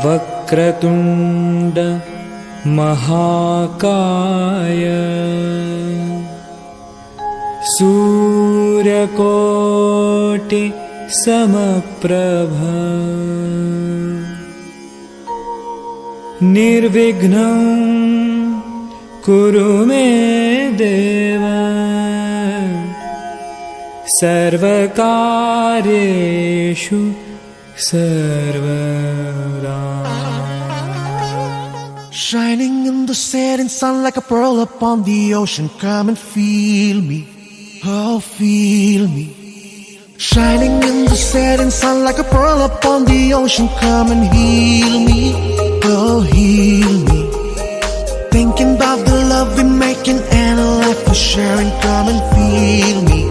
वक्रतुंड महाकाय सूर्यकोटि समप्रभ निर्विघ्नं कुरु मे देव सर्वकार्येषु सर्वदा। Shining in the setting sun like a pearl upon the ocean. Come and feel me, oh feel me. Shining in the setting sun like a pearl upon the ocean. Come and heal me, oh heal me. Thinking about the love we're making and a life we're sharing. Come and feel me,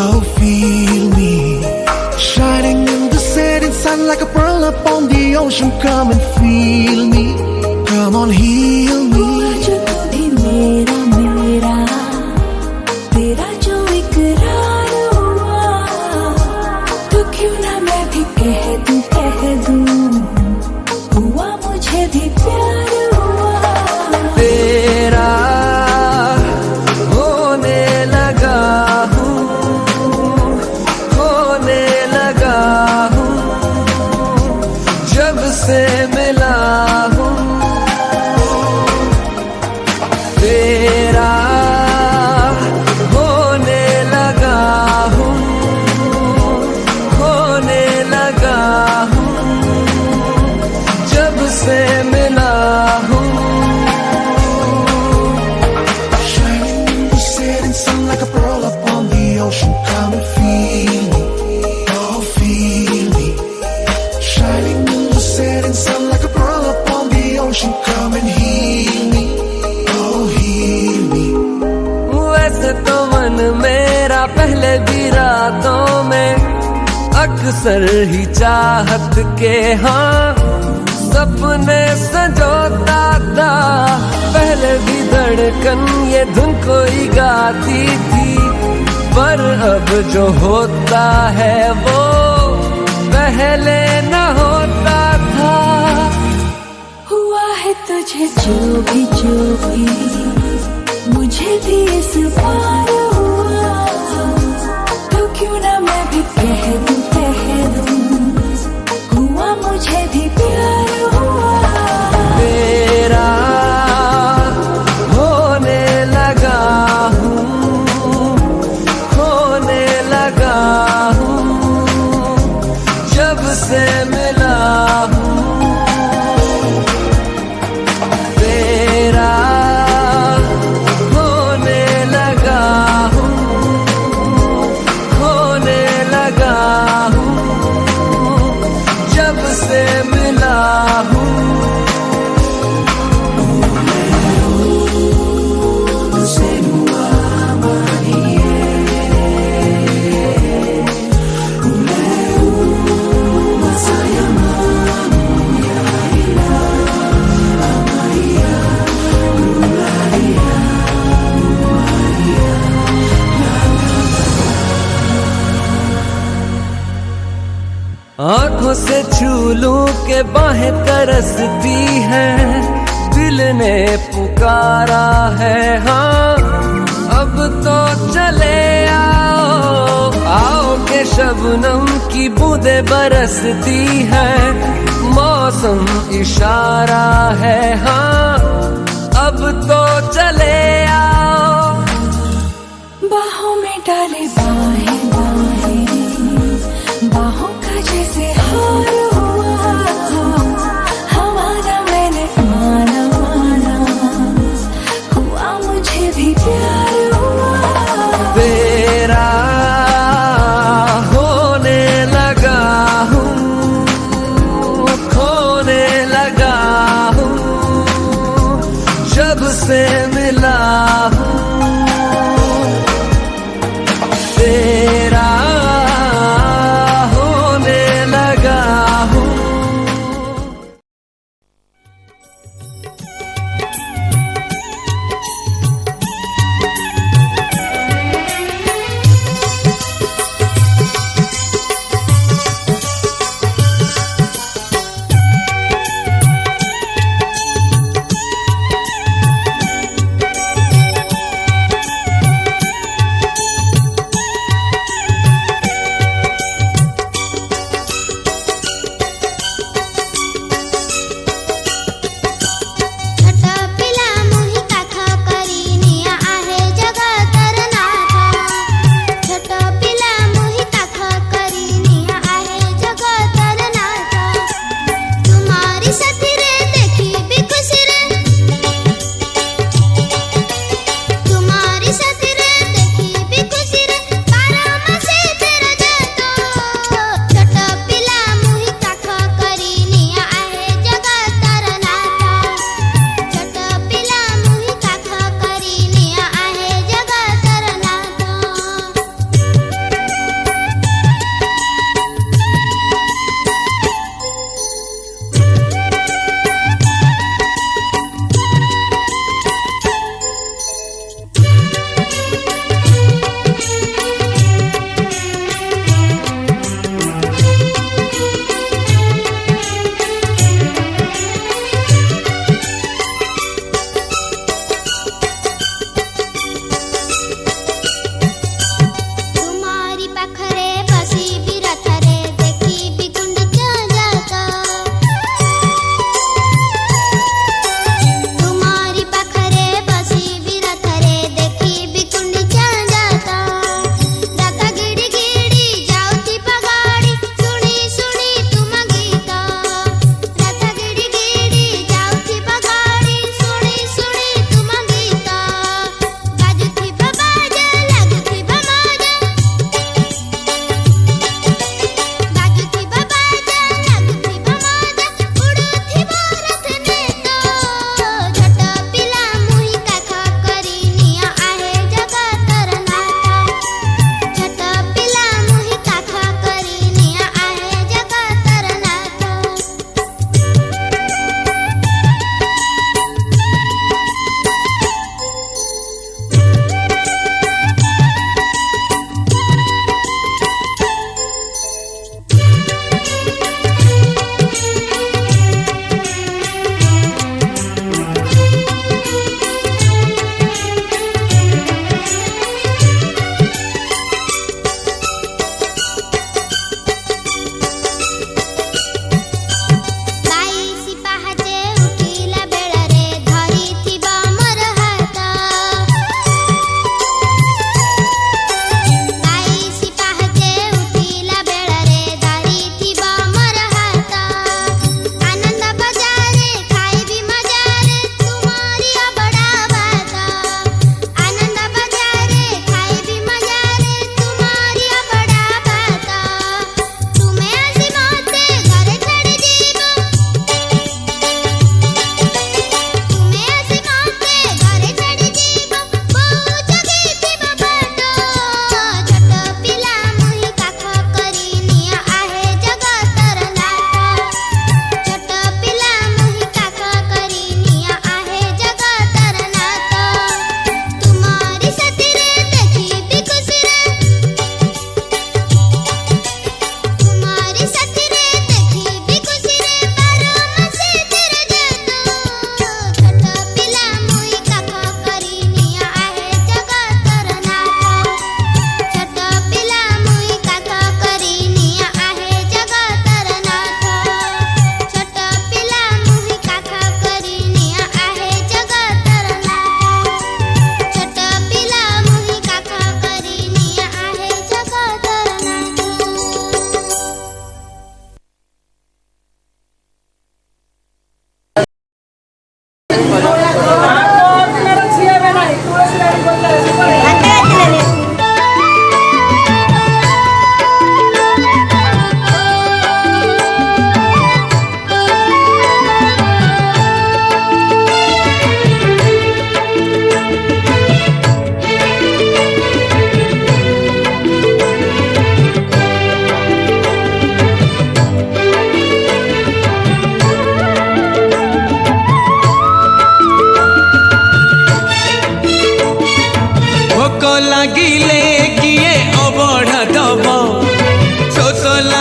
oh feel me. Shining in the setting sun like a pearl upon the ocean. Come and feel me, come on heal me. जो तू भी मेरा मेरा तेरा जो इकरार हुआ, तो क्यों ना मैं भी कह दूं हुआ मुझे भी प्यार हुआ। तेरा होने लगा हूँ, होने लगा हूँ, जब से मिला हूँ। तेरा होने लगा हूँ, होने लगा हूँ, जब से मिला हूँ। Shining in the setting sun like a pearl upon the ocean. Come and feel me, oh feel me. Shining in the setting sun like a pearl upon the ocean. Come and heal me, oh heal me. वैसे तो मन मेरा पहले भी रातों में अक्सर ही चाहत के हाँ सपने संजोता था। पहले भी धड़कन ये धुन कोई गाती थी, पर अब जो होता है वो पहले न होता था। हुआ है तुझे जो भी मुझे भी इस बार हुआ, तो क्यों ना मैं भी कह दूं हुआ मुझे भी प्यार हुआ। तेरा होने लगा हूँ, होने लगा हूँ, जब से मिला हूँ। तेरा होने लगा हूँ, होने लगा हूँ, जब से मिला हूँ। आँखों से छू लूं के बाहें तरसती हैं, दिल ने पुकारा है हाँ अब तो चले आओ। आओ के शबनम की बूंदें बरसती हैं, मौसम इशारा है हाँ अब तो चले आओ। बाहों में डाले बाहें बाहों का जैसे हार हुआ, हमारा मैंने माना हुआ मुझे भी प्यार हुआ। तेरा होने लगा हूँ,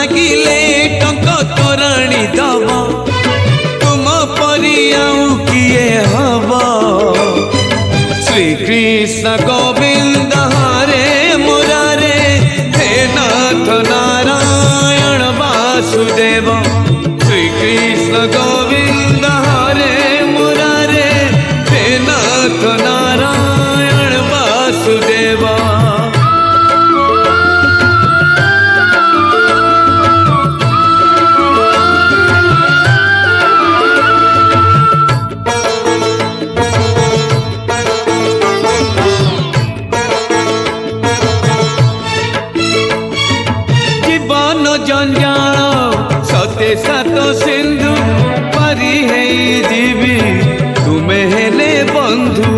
लागिले टंक तोराणी दब तुम परी आउ किए हब श्री कृष्ण गोविंद हरे मुरारे हे नाथ नारायण वासुदेव श्री कृष्ण गोविंद हरे मुरारे हे नाथ नारायण वासुदेव जंजाल सते सात सिंधु पारी है जीवी तुमे हेले बंधु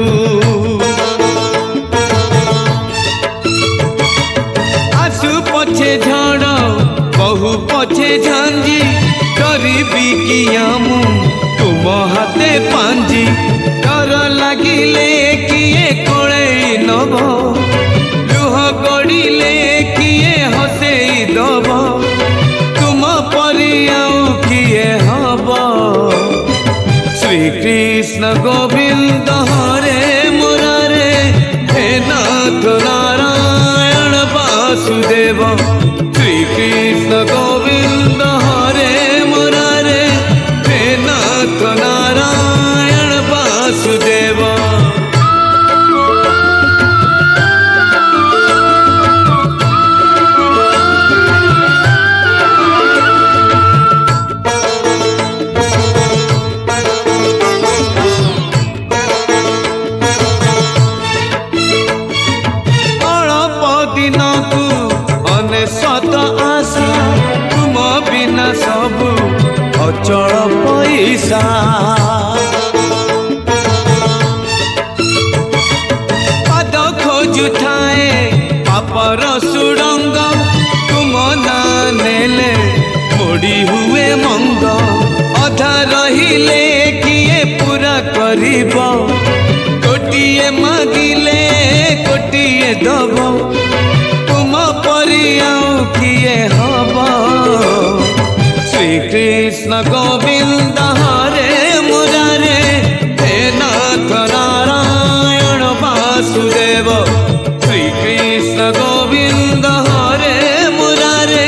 आसु पछे झड़ बहु पछे झांझी डरबी किया मु तुम हाथे पांजी डर लगिले किए कोले नभ लुह गड़िले किए हसेई दब किए हब श्री कृष्ण गोविंद हरे मुरारे हे नाथ नारायण वासुदेव श्री कृष्ण गोविंद हरे मुरारे हे नाथ नारायण वासुदेव सबु अचल पैसा पद खोजु थाए पापर सुरंग तुम ना नेले मोड़ी हुए मंग अधा रहिले किए पूरा करिब गोटिए मागिले गोटिए दब तुम परी आउ किए हब श्री कृष्ण गोविंद हरे मुरारे हे नाथ नारायण वासुदेव श्री कृष्ण गोविंद हरे मुरारे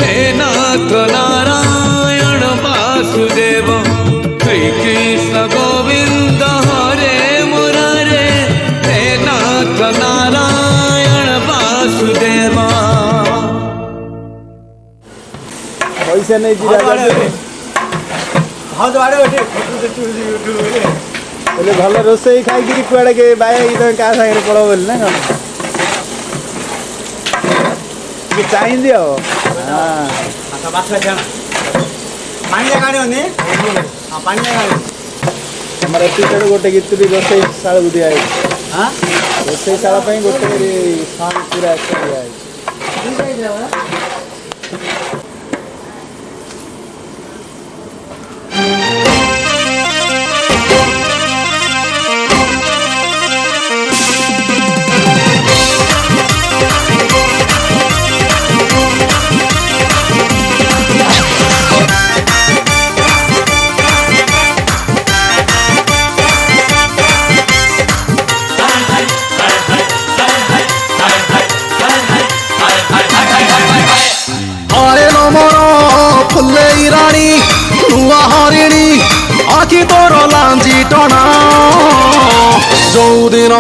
हे नाथ नारायण वासुदेव श्री कृष्ण गोविंद हरे मुरारे हे नाथ नारायण वासुदेव पैसा नहीं भल रोसई खाई कुआड़े के बाया क्या सागर पड़ बोली ना कौन चाहिए दियो हमारे टीचर गोटे गीत रोसई शाला को दिया रोसई शाला गोटे पूरा दिया आखि तोर लांजी टना जो दिन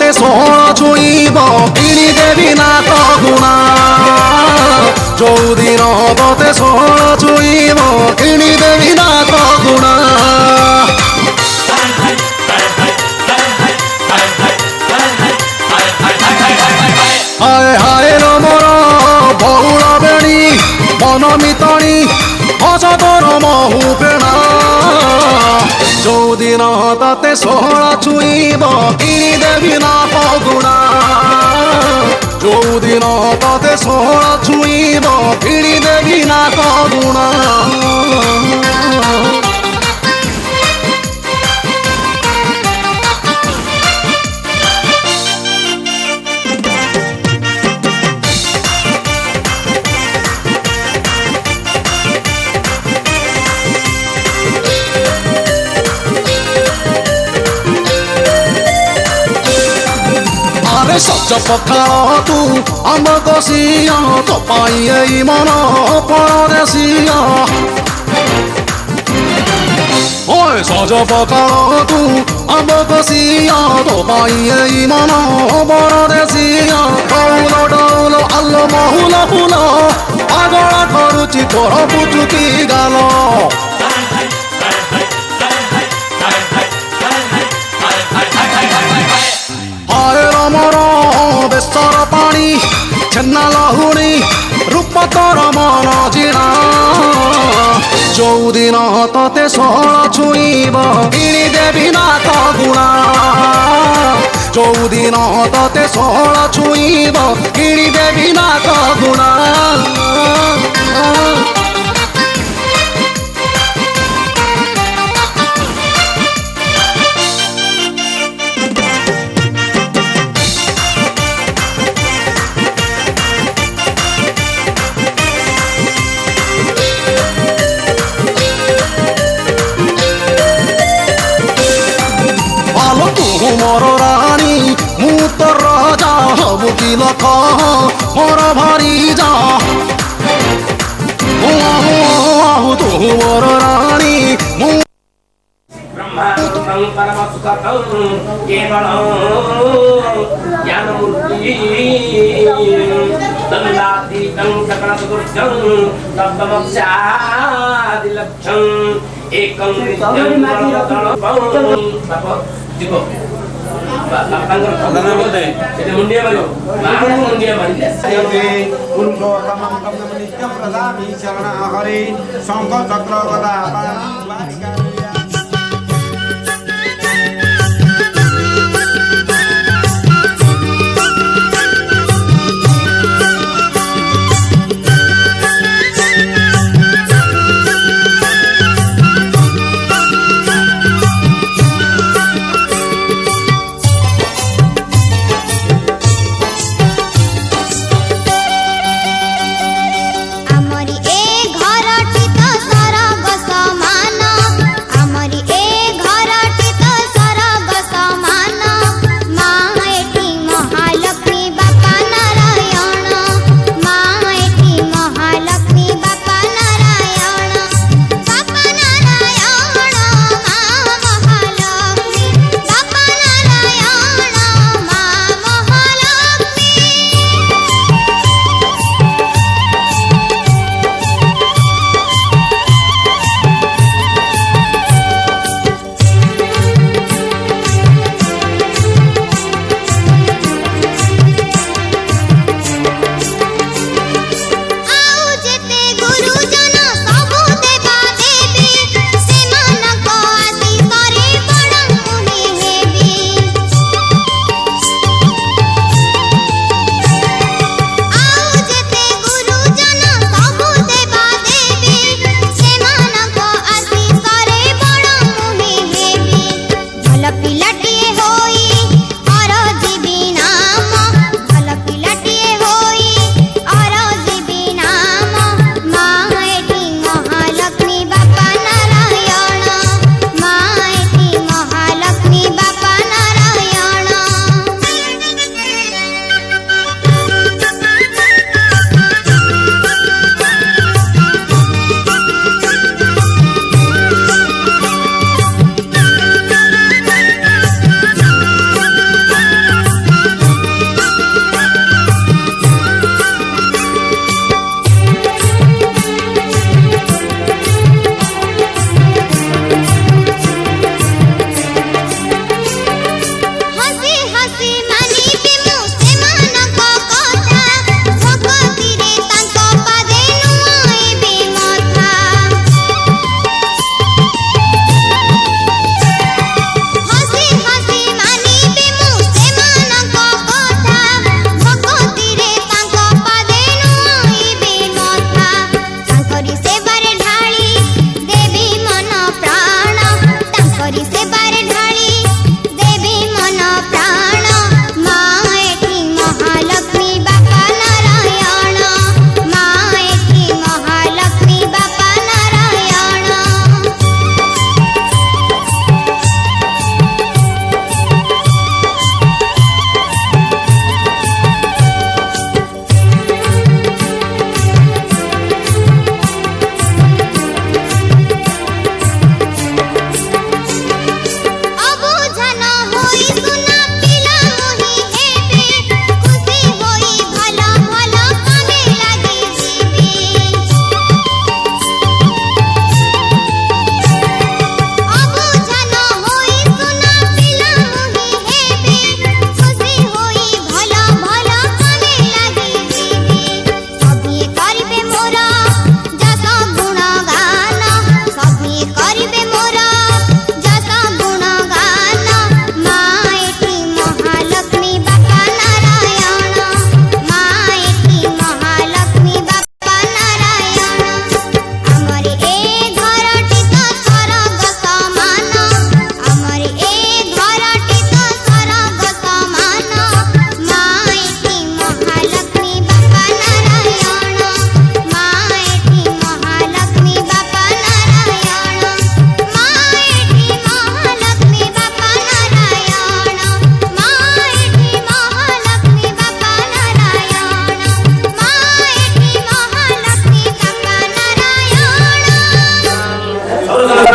ते सोहर छुईब किणी देवी नाथ गुणा जो दिन ते सोहर छुईब किणी देवी नाथ गुणा हाय हाय मोर बहुल बेणी मन मितणी हस तोर महु पेणा जो दिन ते सोहर छुईब किणी देवी नाथ गुणा जो दिन ते सोहर छुईब किणी देवी नाथ गुणा पखाल तू आम कसिया तो पाई एई मन परदेसिया ओए सज पखाल तू आम कसिया तो पाई एई मन परदेसिया डौल डौल आल्लो महुल फुल पागल करुची तोर पुचुकी गाल रमर बेसर पानी छेना लहुणी रूप तोर मन जिणा जोदिन तते षोल छुईब किणी देवी नाथ गुणा जोदिन तते षोल छुईब किणी देवी नाथ गुणा मोर रानी मु तो राजा हबु की लख मोर भारी जा तू मोर रानी मु शंख चक्र गदा ଆମରି ଏ ଘରଟି ତ ସରଗ ସମାନ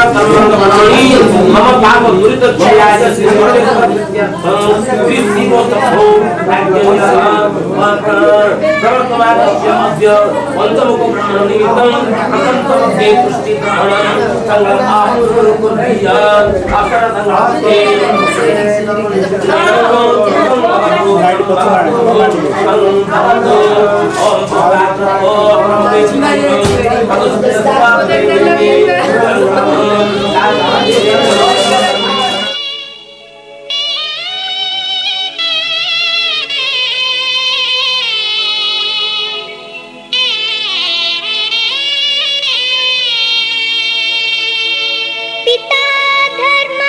मम पाप दुरित क्षयाय श्री पंचमुख ब्रह्मण निमित्तम अनंतमध्ये पुष्टि ब्रह्मण संगल्पाहुरुकुर्भिया अक्षर संगल्पे पिता धर्म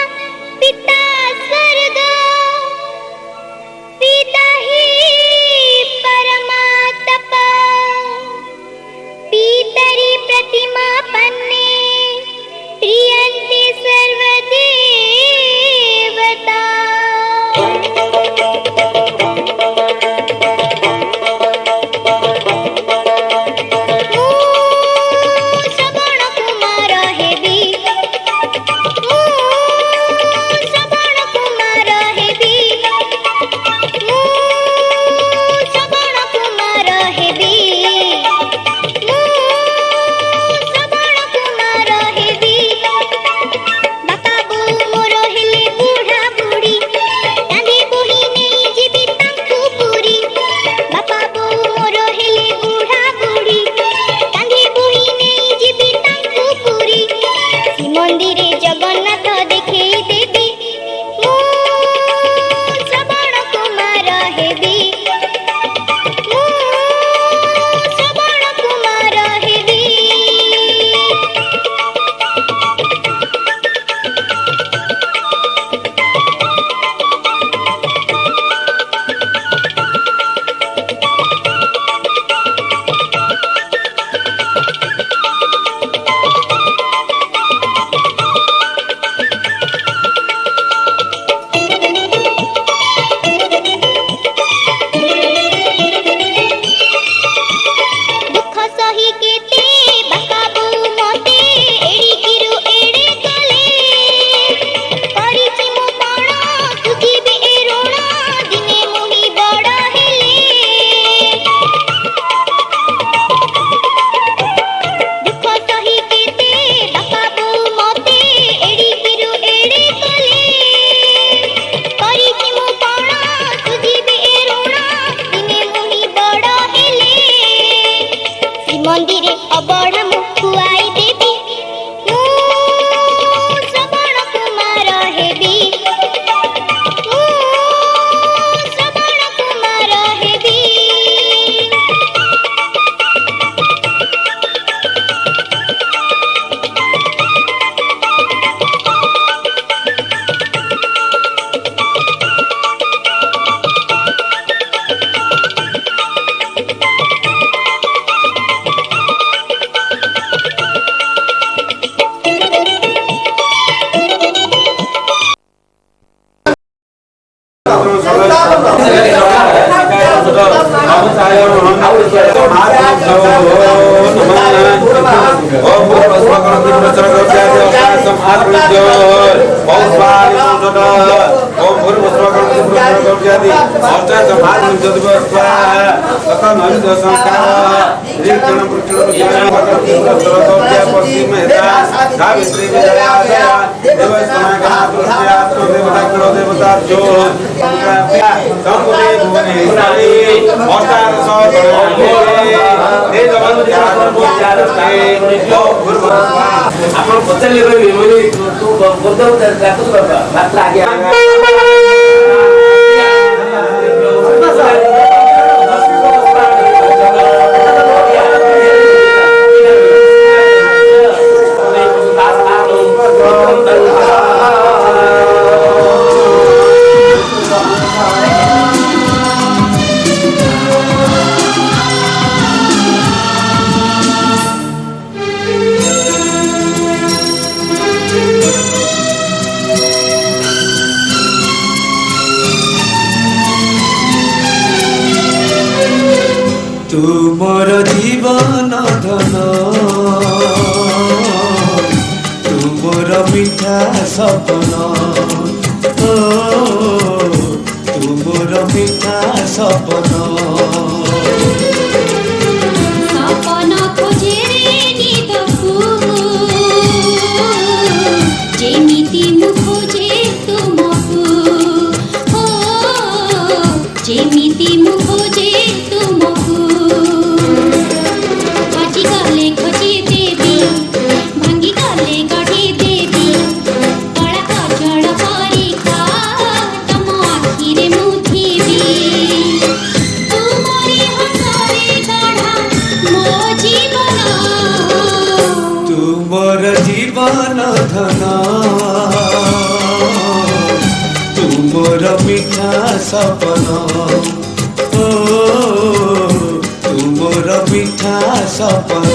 पिता स्वर्ग पिता ही परमातप पितरि प्रतिमा पन्ने प्रियन्ते सर्वदेवता Shravan Kumar heavy Shravan Kumar heavy Shravan Kumar heavy Shravan Kumar heavy बापा बो मोर हेले बुढ़ा बुढ़ी कांदे बोही नहीं जीवी तांकु पुरी बापा बो मोर हेले बुढ़ा बुढ़ी कांदे बोही नहीं जीवी तांकु पुरी मंदिरे जगन्नाथ देखे देवी मु श्रवण कुमार हेबी मु श्रवण कुमार हेबी दुख सही केते बाका बो मते एड़ी किरु एड़े कले परिछि मो पण सुझिबे ए ऋण दिने मुहि बड़ हेले दुख सही केते बाका बो मते एड़ी किरु एड़े कले परिछि मो पण सुझिबे ए ऋण दिने मुहि बड़ हेले मंदिरे अबढ़ा मु खुआई देवी मु श्रवण कुमार हेबी मु श्रवण कुमार हेबी ଆପଣ ପଚାରିଲେ କହିବେ ମାନେ ତୁ ଗୋଦଉ ଡାକୁଛୁ ବାପା ଭାତ ଆଜ୍ଞା ମିଠା ସପନ ଓ ତୁମର ମିଠା ସପନ ସପନ ଖୋଜେ ନିଦକୁ ଯେମିତି ମୁଁ ଖୋଜେ ତୁମକୁ ଓ ଯେମିତି ମୁଁ ଖୋଜେ ତୁମକୁ ଆଜି ଗଲେ ଖୋଜି ଦେବି ଭାଙ୍ଗି ଗଲେ ଗଢ଼ି ଦେବି କଳା କଜଳ ପରୀକ୍ଷା ତମ ଆଖିରେ ମୁଁ ଥିବି ତୁମରି ହସରେ ଗଢ଼ା ମୋ ଜୀବନ ତୁମର ଜୀବନ ଧନ ତୁମର ମିଠା ସପନ ଓ ତୁମର ମିଠା ସପନ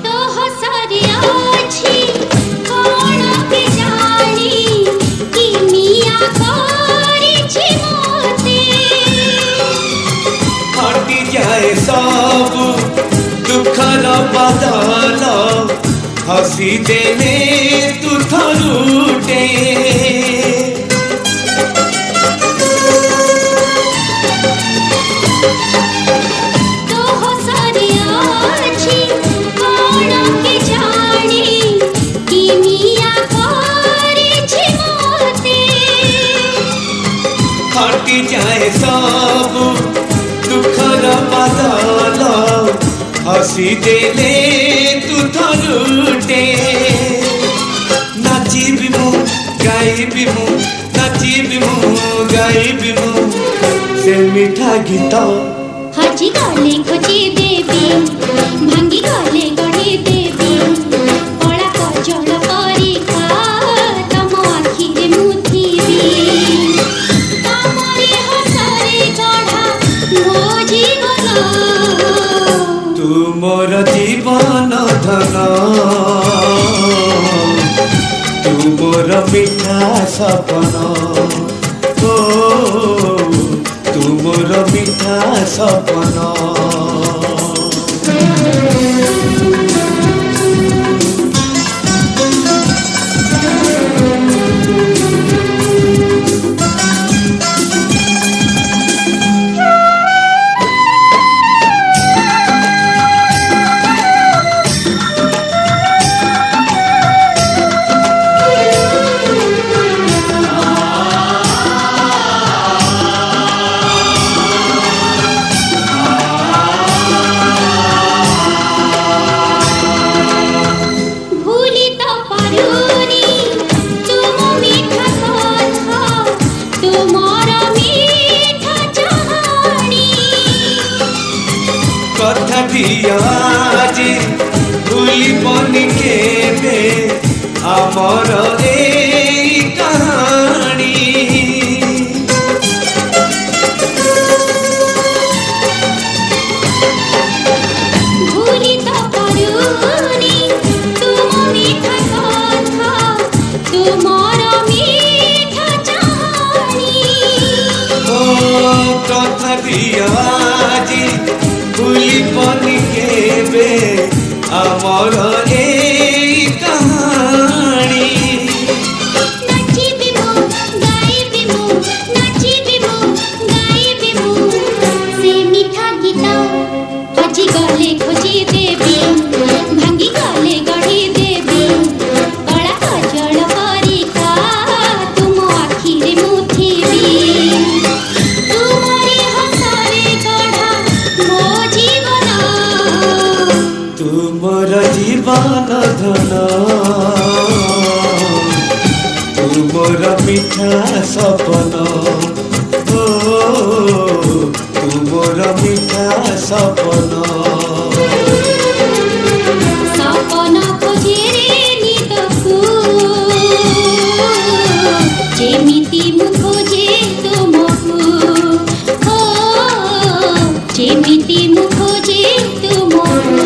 ତୋ ହସରେ ଅଛି କଣ କେଜାଣି କିମିଆ କରିଛି ମୋତେ ହଟିଯାଏ ସବୁ ଦୁଃଖର ବଦଳ ହସି ଦେଲେ ତୁ ଥରୁଟେ ତୋ ହସରେ ଅଛି କଣ କେଜାଣି କିମିଆ କରିଛି ମୋତେ ହଟିଯାଏ ସବୁ ଦୁଃଖର ବଦଳ ହସି ଦେଲେ ତୁ ଥରୁଟେ ନାଚିବି ମୁଁ ଗାଇବି ମୁଁ ନାଚିବି ମୁଁ ଗାଇବି ମୁଁ ସେ ମିଠା ଗୀତ ହଜି ଗଲେ ଖୋଜି ଦେବି ଭାଙ୍ଗି ଗଲେ ଗଢ଼ି ଦେବି କଳା କଜଳ ପରୀକ୍ଷା ତମ ଆଖିରେ ମୁଁ ଥିବି ତମରି ହସରେ ଗଢ଼ା ମୋ ଜୀବନ ତୁମର ଜୀବନ ଧନ ତୁମର ମିଠା ସପନ ଓ ତୁମର ମିଠା ସପନ ଭୁଲି ତ ପାରୁନି ତୁମ ମିଠା କଥା ତୁମର ମିଠା ଚାହାଣି କଥା ଦିଅ ଆଜି ଭୁଲିବନି କେବେ ଆମର ଏଇ କାହାଣୀ ଭୁଲି ତ ପାରୁନି ତୁମ ମିଠା କଥା ତୁମର ମିଠା ଚାହାଣି ଓ କଥା ଦିଅ ଆଜି ଭୁଲିବନି କେବେ ଆମର ଏଇ କାହାଣୀ ନାଚିବି ମୁଁ ଗାଇବି ମୁଁ ନାଚିବି ମୁଁ ଗାଇବି ମୁଁ ସେ ମିଠା ଗୀତ ହଜି ଗଲେ ଖୋଜି ଦେବି ଭାଙ୍ଗି ଗଲେ ଗଢ଼ି ଦେବି କଳା କଜଳ ପରୀକ୍ଷା ତୁମ ଆଖିରେ ମୁଁ ଥିବି ତୁମରି ହସରେ ଗଢ଼ା ମୋ ଜୀବନ ତୁମର ଜୀବନ ଧନ ତୁମର ମିଠା ସପନ ଓ ତୁମର ମିଠା ସପନ ଯେମିତି ମୁଁ ଖୋଜେ ତୁମକୁ ଓ ଯେମିତି ମୁଁ ଖୋଜେ ତୁମକୁ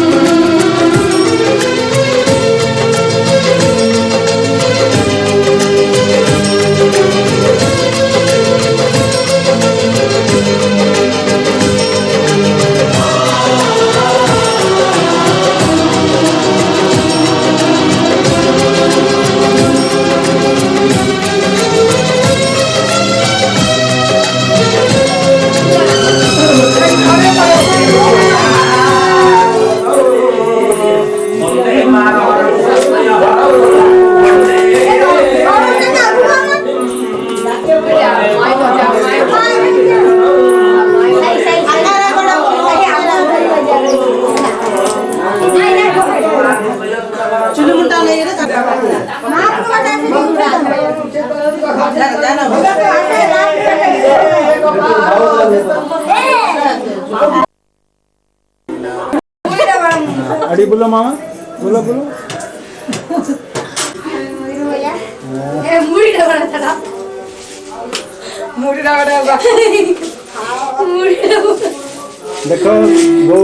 अड़ी बोलो मामा बोलो बोलो देखो वो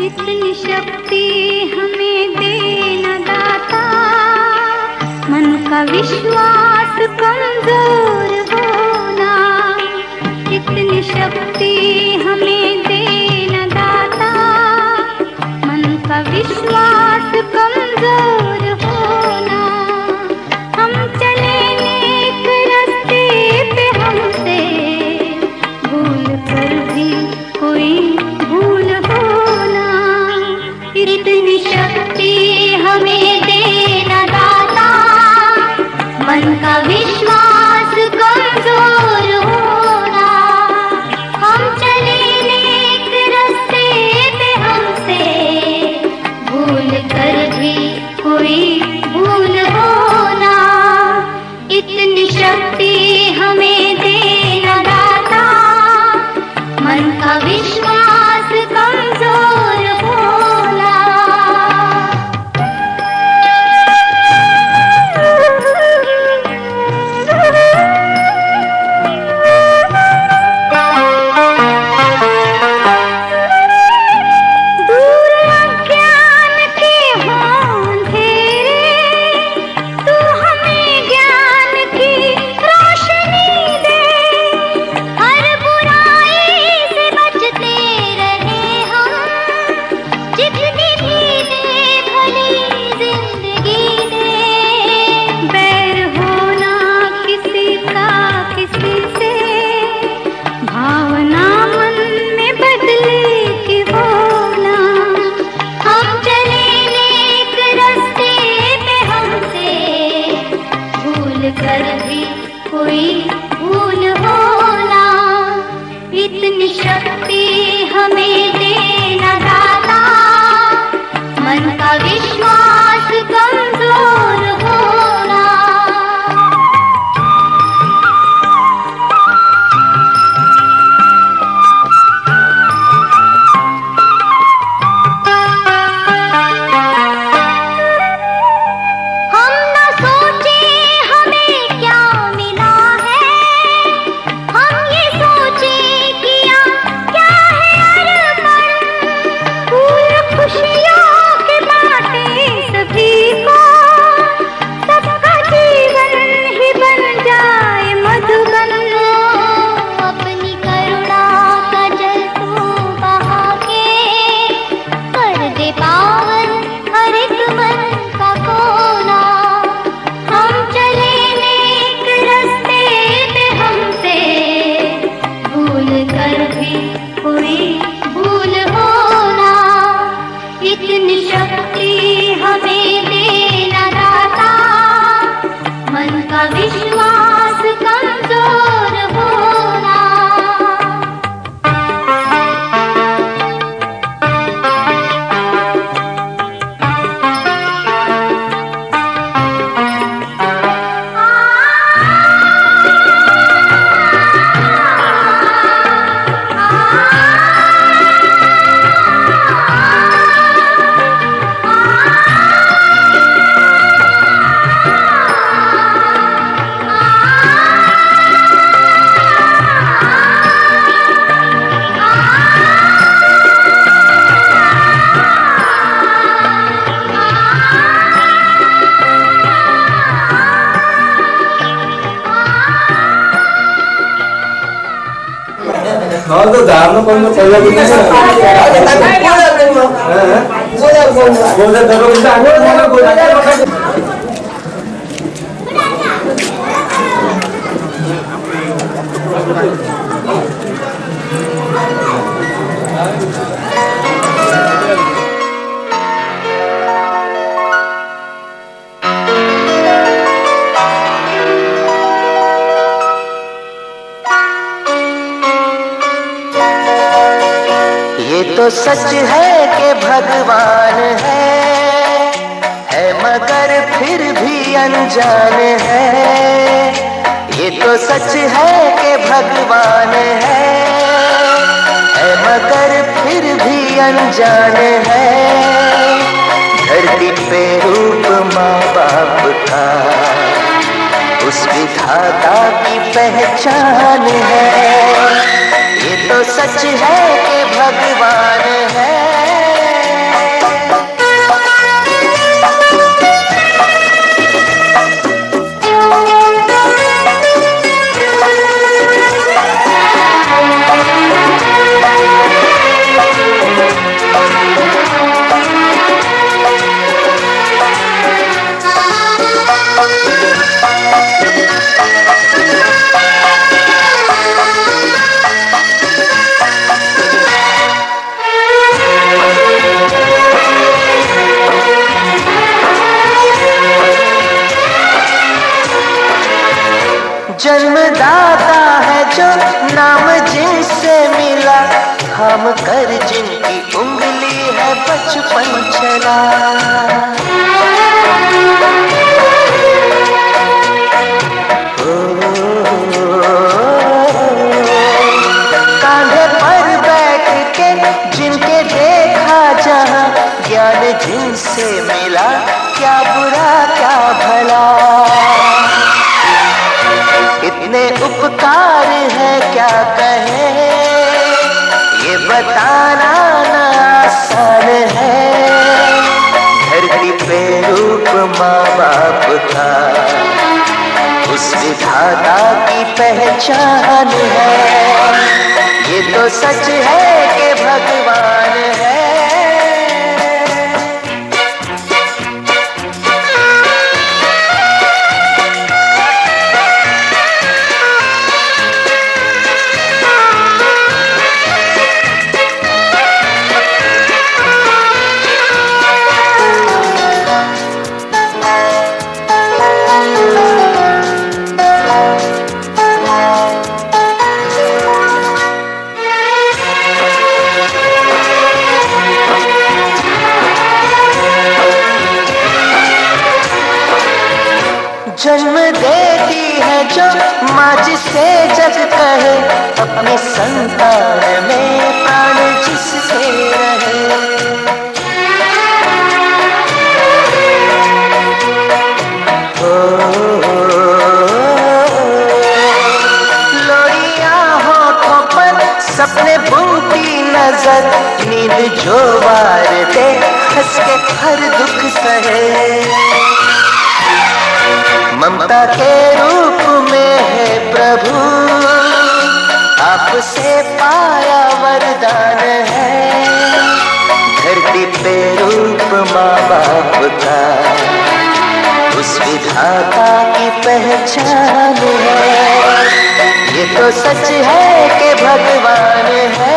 इतनी शक्ति हमें देना दाता मन का विश्वास कमजोर होना इतनी शक्ति हमें देना दाता मन का विश्वास कमजोर होना हम चले नेक रास्ते पे हमसे भूल कर भी कोई भूल होना इतनी शक्ति हमें देना दाता मन का विश्वास कमजोर होना हम चले नेक रास्ते पे हमसे भूल कर भी कोई भूल होना इतनी शक्ति हमें देना दाता मन का विश्वास कमजोर होना दूर अज्ञान के हों अंधेरे तू हमें ज्ञान की रोशनी दे हर बुराई से बचते रहे हम जितनी भी दे भली जिंदगी दे बैर होना किसी का किसी से भावना मन में बदले की होना हम चले नेक रास्ते पे हमसे भूल कर भी कोई भूल होना इतनी शक्ति हमें देना दाता मन का विश्वास कमजोर होना हम न सोचे हमें क्या मिला है हम ये सोचे किया क्या है अर्पण फूल खुशियों के बाटे सभी को ନହେଲେ ତ ଧାରଣ କହିବାକୁ କହିବାକୁ ये तो सच है कि भगवान है मगर फिर भी अनजान है। ये तो सच है कि भगवान है मगर फिर भी अनजान है। धरती पे रूप माँ बाप का उस विधाता की पहचान है। ये तो सच है कि भगवान है। जन्मदाता है जो नाम जिनसे मिला, थाम कर जिनकी उंगली है बचपन चला। कांधे पर बैठ के जिनके देखा जहां, ज्ञान जिनसे मिला क्या बुरा क्या भला। इतने उपकार है क्या कहे, ये बताना ना आसान है। धरती पे रूप माँ बाप का उस विधाता की पहचान है। ये तो सच है कि भगवान है। जन्म देती है जो माँ जिसे जग कहे, अपने संतान में प्राण जिसके रहे। लोरियां होठों पर सपने बुनती नजर, नींद जो वार दे हंस के हर दुख सहे। ममता के रूप में है प्रभु, आपसे पाया वरदान है। धरती पे रूप माँ बाप का उस विधाता की पहचान है। ये तो सच है कि भगवान है।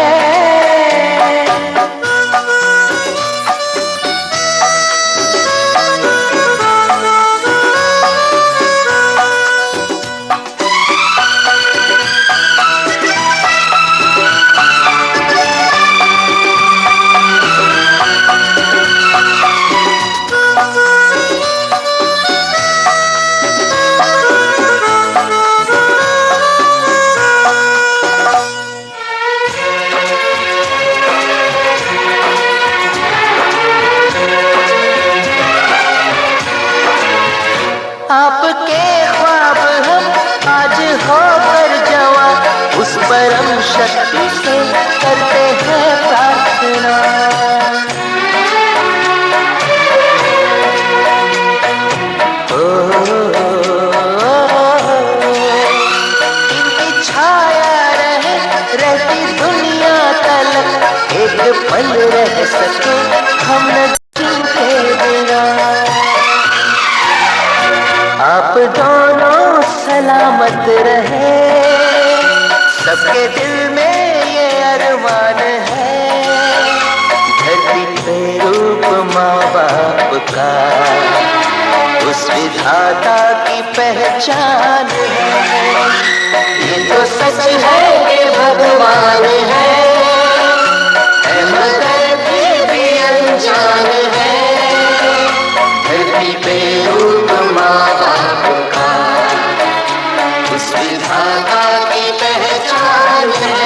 दोनों सलामत रहे, सबके दिल में ये अरमान है, धरती पे रूप माँ बाप का उस विधाता की पहचान है। ये तो सच है कि भगवान है, मदद भी अनजान है, धरती पे रूप माँ बाप का उस विधाता की पहचान है।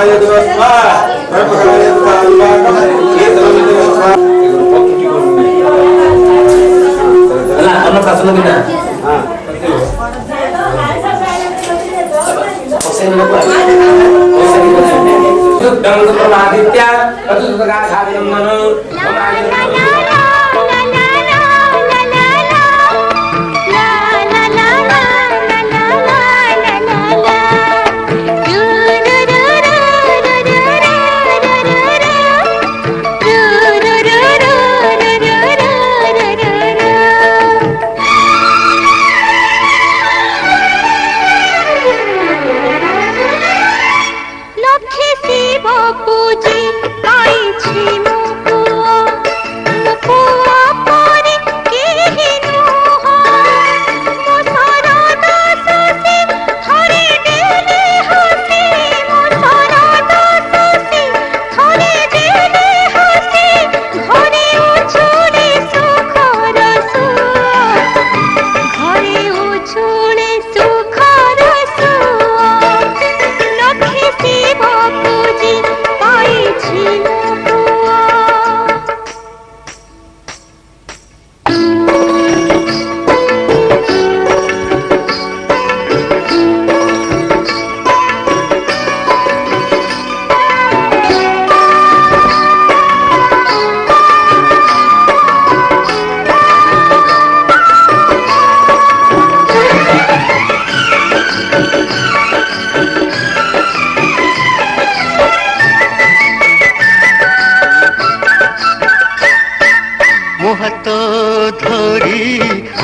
पकड़ाया तो बाबा मैं पकड़ाया तो बाबा ये तो मुझे बाबा पक्की की बोलने अल्लाह अल्लाह का सुनो बिना हां ओसे न को ओसे न को दंग प्रमादित्य अतुका खादिनं ननु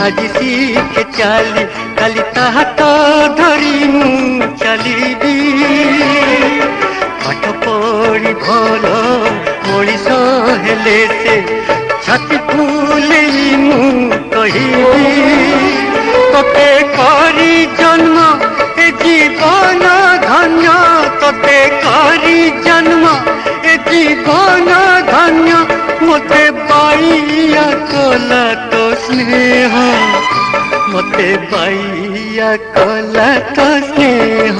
आज सीख चाली काली ताहात धरी मु चलिबी पाठ पढ़ी भल मनीष हेले से छाती फुलेई मु कहिबी तोते करी जन्म ए जीवन धन्य तोते करी जन्म ए जीवन धन्य मोते बाइया कला तो स्नेह मोते बाइया कला तो स्नेह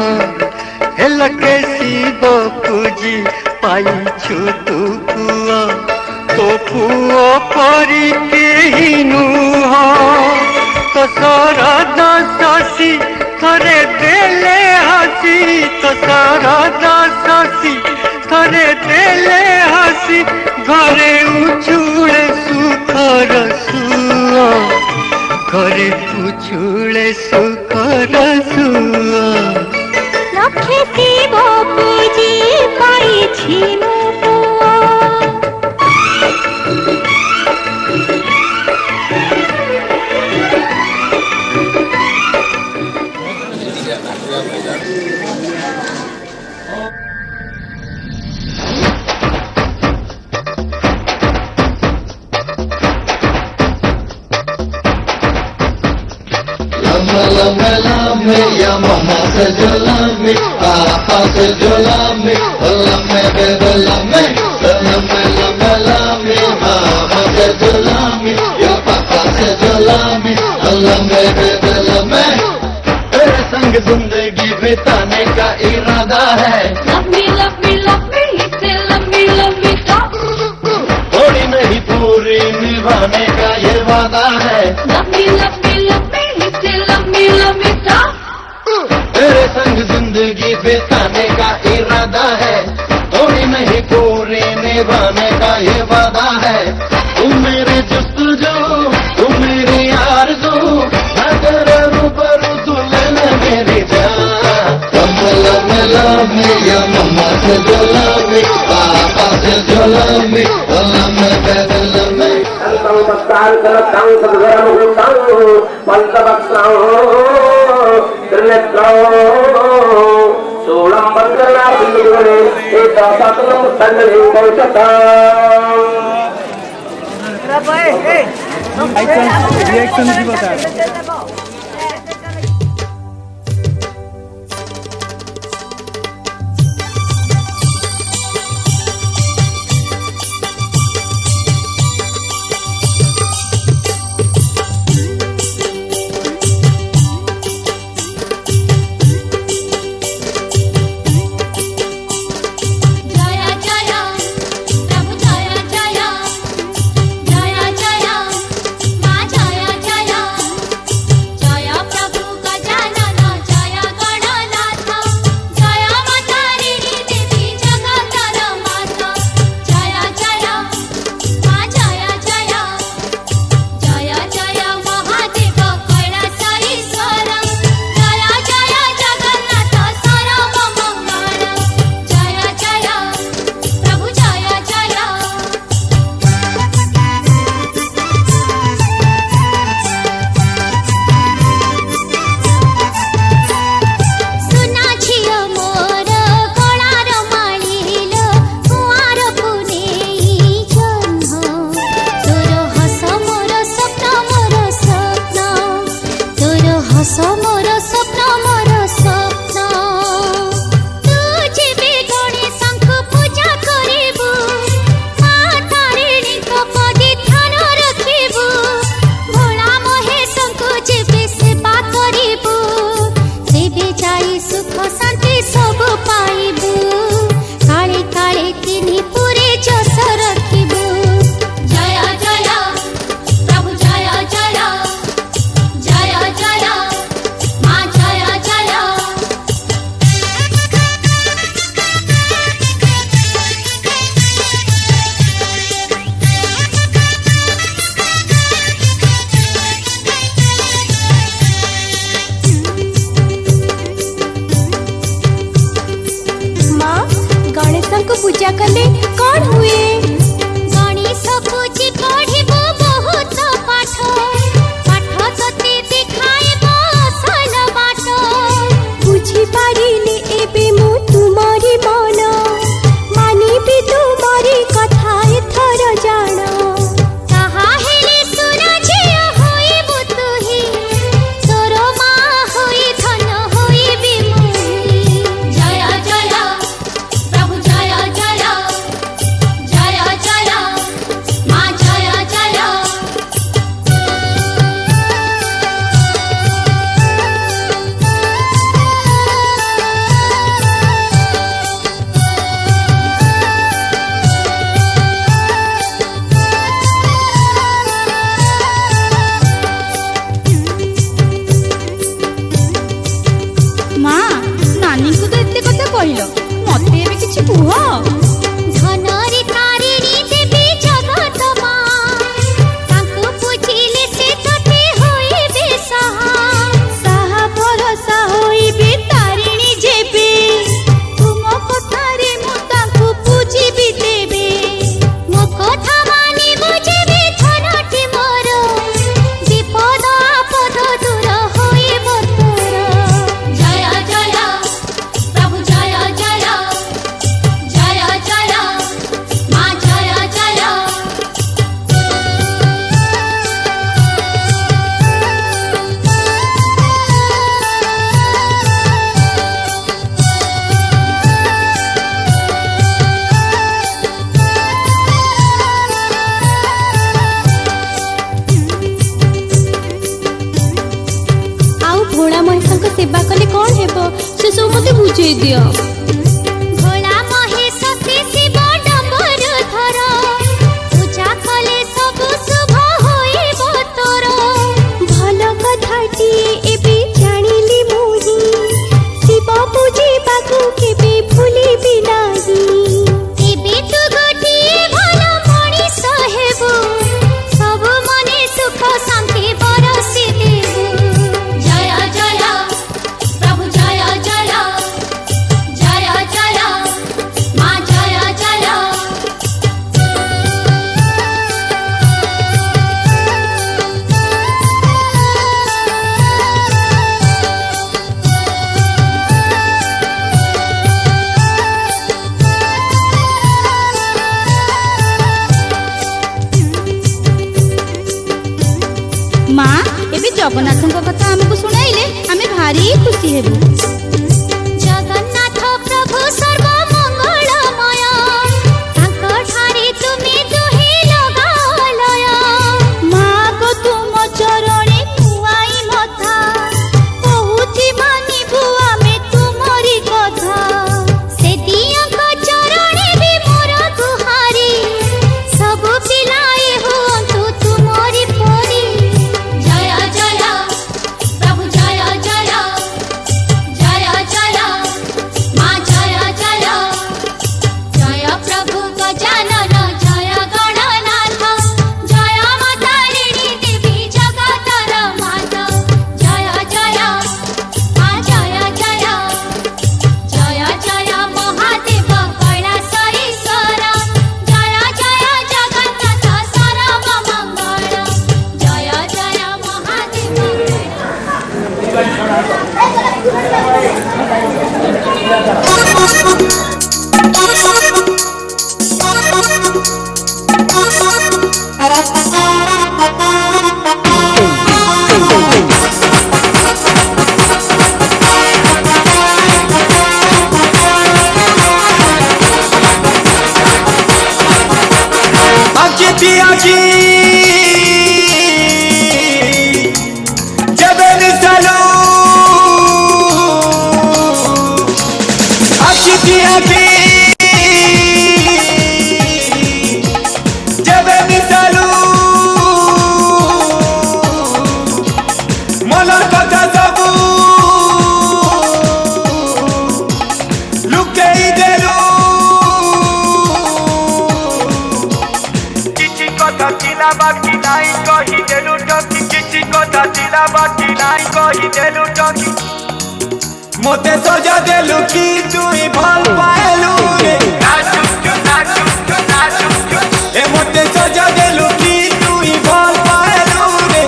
हेल के शिव पूजी पाइछु तू पुआ तो पुआ परी केही नुह तो शरद शशि थरे देले हसी तो शरद शशि थरे देले हसी घरे उछुले सुखर सुआ घरे उछुले सुखर सुआ लखे शिव पूजी पाइछि मु पुआ Lame ya mama se yo lame, papa se yo lame, lame bebe lame, lame mama se yo lame, ya papa se yo lame, lame bebe lame. तेरे संग जिंदगी बिताने का इरादा है, लम्बी लम्बी लम्बी से लम्बी लम्बी थोड़ी नहीं पूरी निभाने का ये वादा है, लम्बी लम्बी लम्बी से लम्बी लम्बी तेरे संग जिंदगी बिताने का इरादा है, थोड़ी नहीं पूरी निभाने का ये वादा है। तुम मेरे जुस्तजू तुम मेरी आरज़ू नजर रूबरू दुल्हन मेरी जान। लम्बे लम्बे या मम्मा से जो लम्बे पापा से जो लम्बे लम्बे बेबे लम्बे सोलम बंदना बिगड़े एक सतलम संगले पहुंचता रिएक्शन भी बता बस मोर स्वप्न मोर स्वप्न तू जेबे गणेशଙ୍କୁ पूजा करिबु माँ तारिणी को पदे ध्यान रखिबु भोला महेशଙ୍କୁ जेबे सेवा करिबु सेबे जाई सुख शांति सब पाइबु काले काले तिनी पुरे जस रखिबु जय जय प्रभु जय जय जय जय माँ जय जय माँ गणेशଙ୍କୁ पूजा कले कौन हुए गणेश पूजी पढ़िबो बहुत पाठ पाठ तते देखाइबो सन बाट बुझी पारिले एबे मु तुमरी मन मानिबी तुमरी कथा एथर जान कहा हेले सुना झिया होइबो तुही तोर माँ होई धन होइबी मुही जय जय प्रभु जय जय जय जय माँ जय जय माँ नानी को तो एते कथा कहलो मते एबे किछि कुह धनरी तारिणी देवी जगत माँ तांको पूजिले से तते होइबे सहा साहा भरोसा होइबे तारिणी जेबे तुम कथारे मु तांको पूजिबी देबे मो कथा मानिबो जेबे धनटी मोर विपद आपद दूर होइबो तोर जय जय प्रभु जय जय जय जय माँ जय जय आउ भोला महेशଙ୍କ सेवा कले कौन हेबो से सब मते बुझेई दियो भोला महेश से शिव डम्बर धर पूजा कले सब शुभ होइबो तोर भल कथाटी एबे जानिली मोही शिव पूजिबाकू केबे भूलिबी नाही तेबे तू गोटिए भल मଣିଷ हेबु सब मने सुख शांति बरसी देबु जय जय प्रभु जय जय जय जय माँ जय जय आखि आखि जब मिसालू मनर कथा सबू लुकेई देलू किछि कथा थिला बाकी नाही कहि देलू टकी किछि कथा थिला बाकी नाही कहि देलू टकी मोते सजा देलू कि तुई भल पाएलू रे ए मोते सजा देलू कि तुई भल पाएलू रे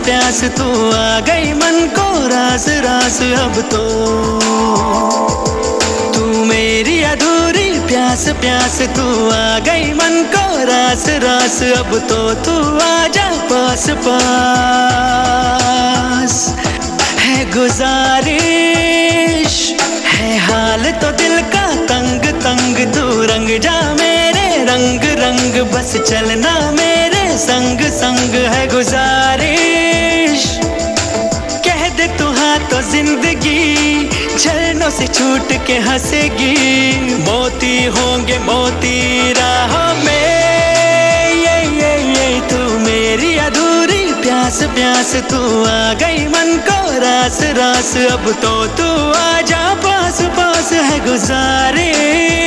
प्यास तू आ गई मन को रास रास अब तो तू मेरी अधूरी प्यास प्यास तू आ गई मन को रास रास अब तो तू आजा पास पास है गुजारिश है हाल तो दिल का तंग तंग तू रंग जा मेरे रंग रंग बस चलना मेरे संग संग है गुजारिश कह दे तू हाँ तो जिंदगी झरनों से छूट के हंसेगी मोती होंगे मोती राहों में ये तू मेरी अधूरी प्यास प्यास तू आ गई मन को रास रास अब तो तू आजा पास पास है गुजारिश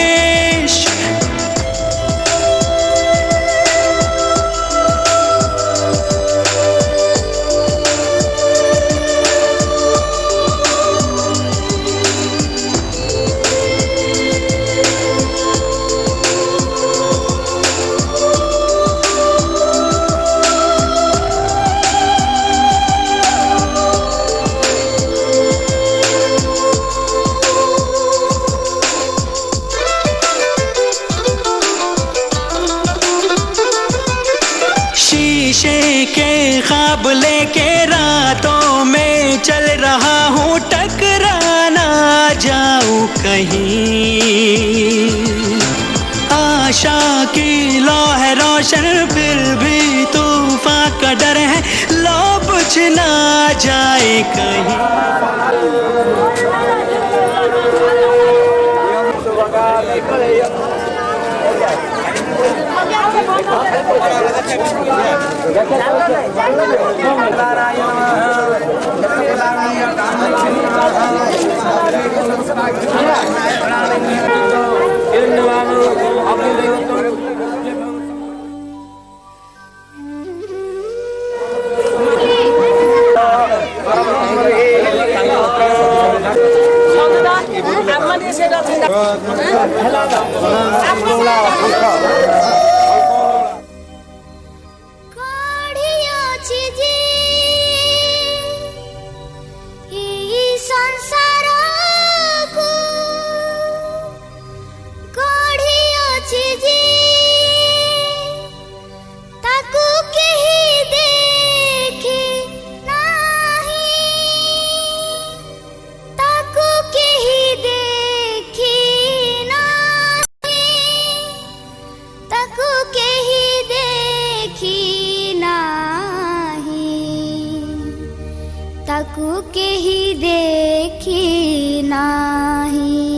ख्वाब लेके रातों में चल रहा हूँ टकरा ना जाऊं कहीं आशा की लौ है रोशन फिर भी तूफान का डर है लो बुझ ना जाए कहीं गढ़ी अछि जी देखी नाही ताकू के ही देखी नाही।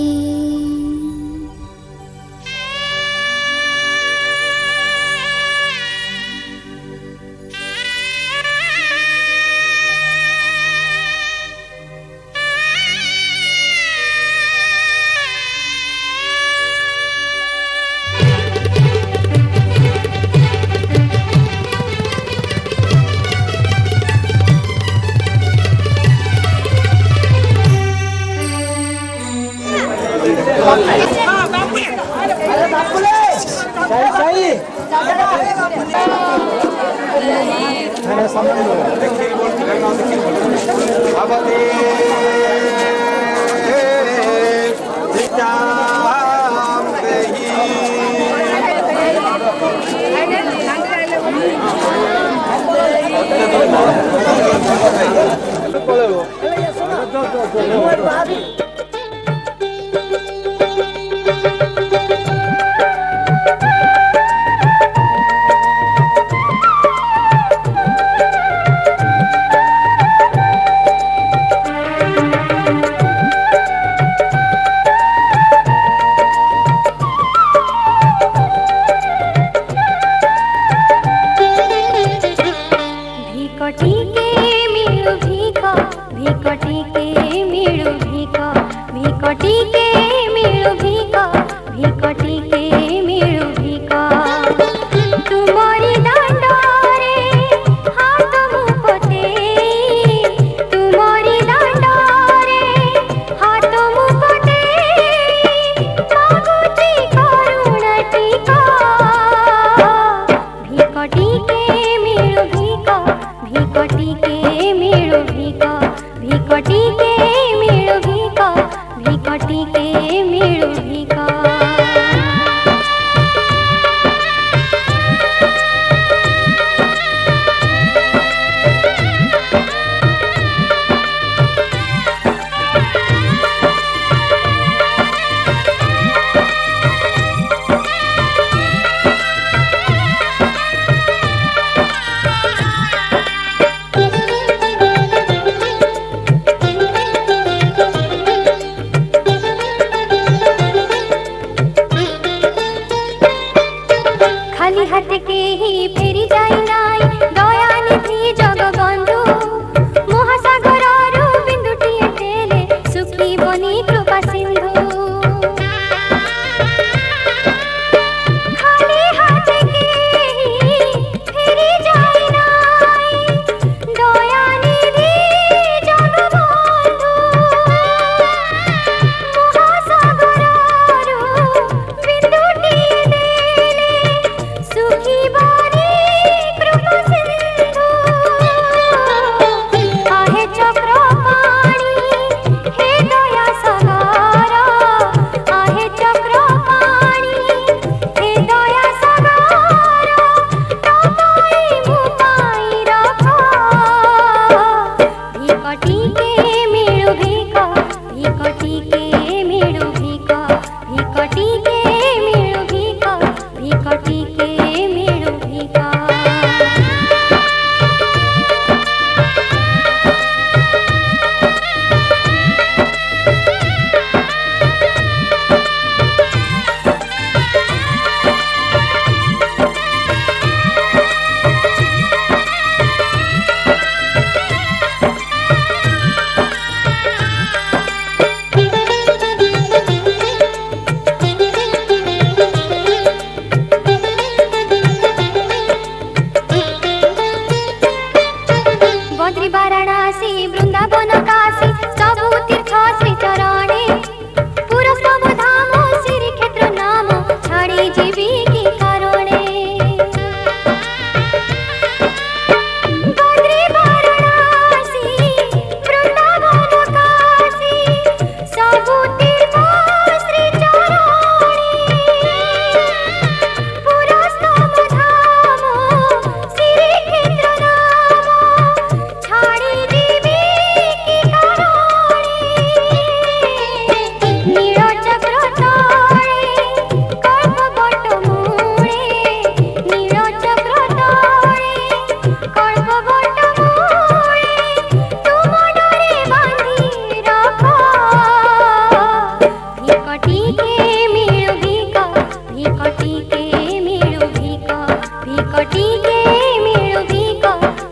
भिकटी के मिलु भिक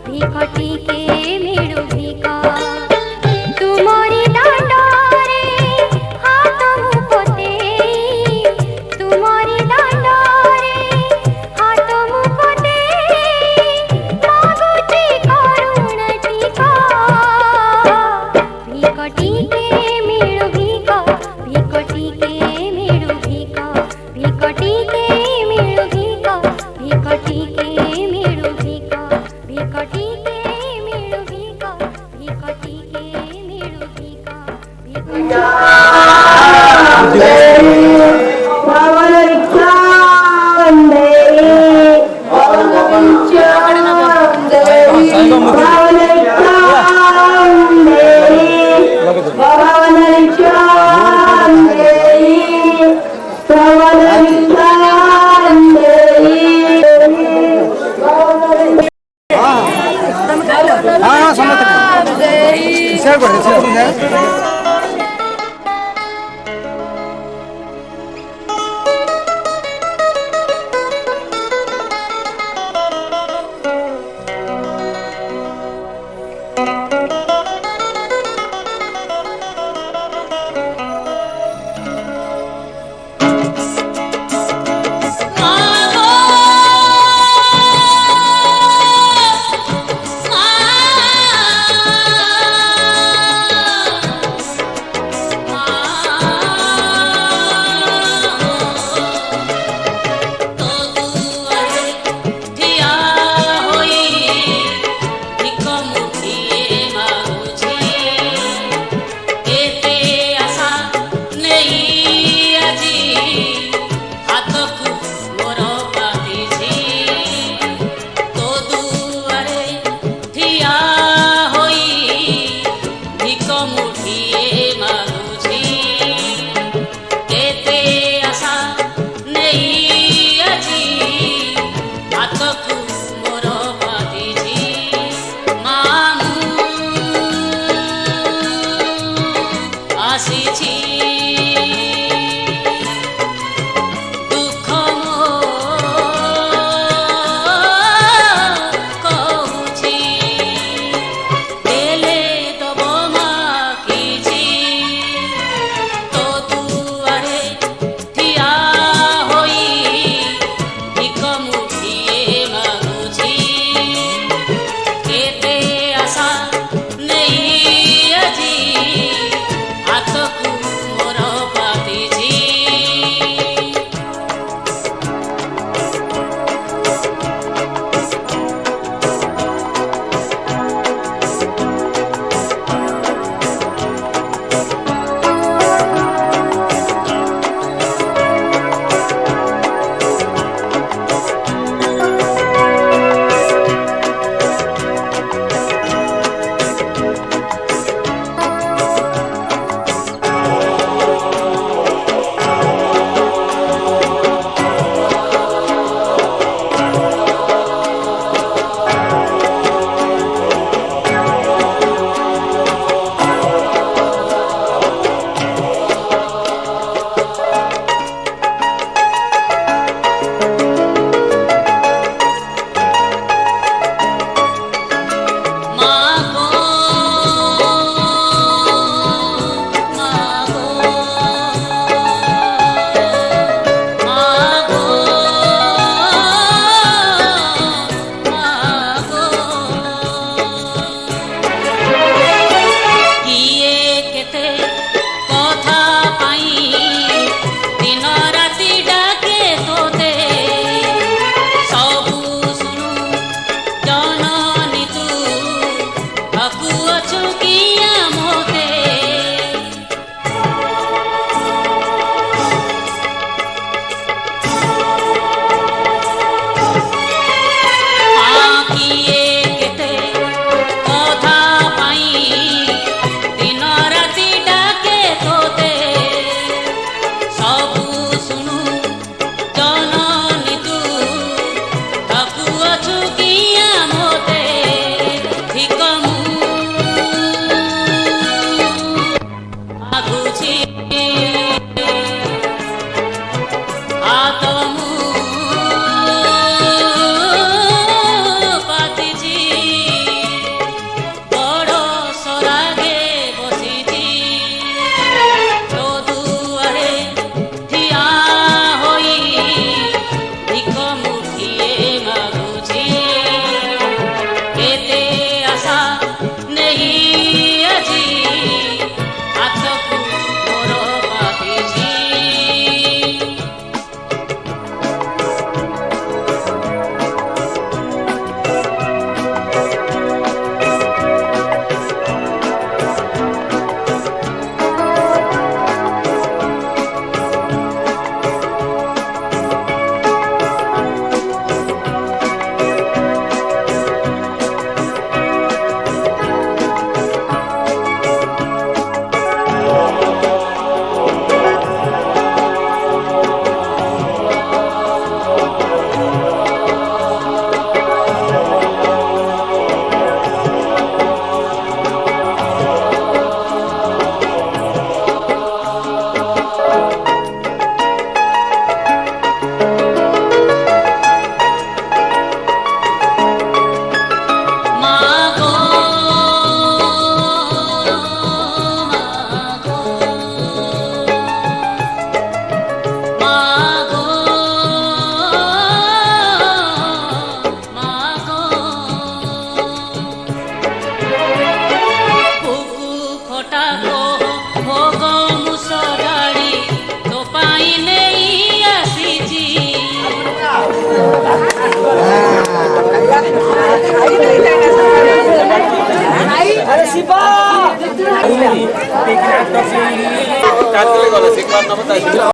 भिकटी के मिलु भिक तुमरी दांडरे हाथ मु पतेई तुमरी दांडरे हाथ मु पतेई मागुची करुण टिका भिकटी के मिलु भिक भिकटी के मिलु भिक भिकटी के मिलु भिक भिकटी के मिलु गला से एक बार ना बताइए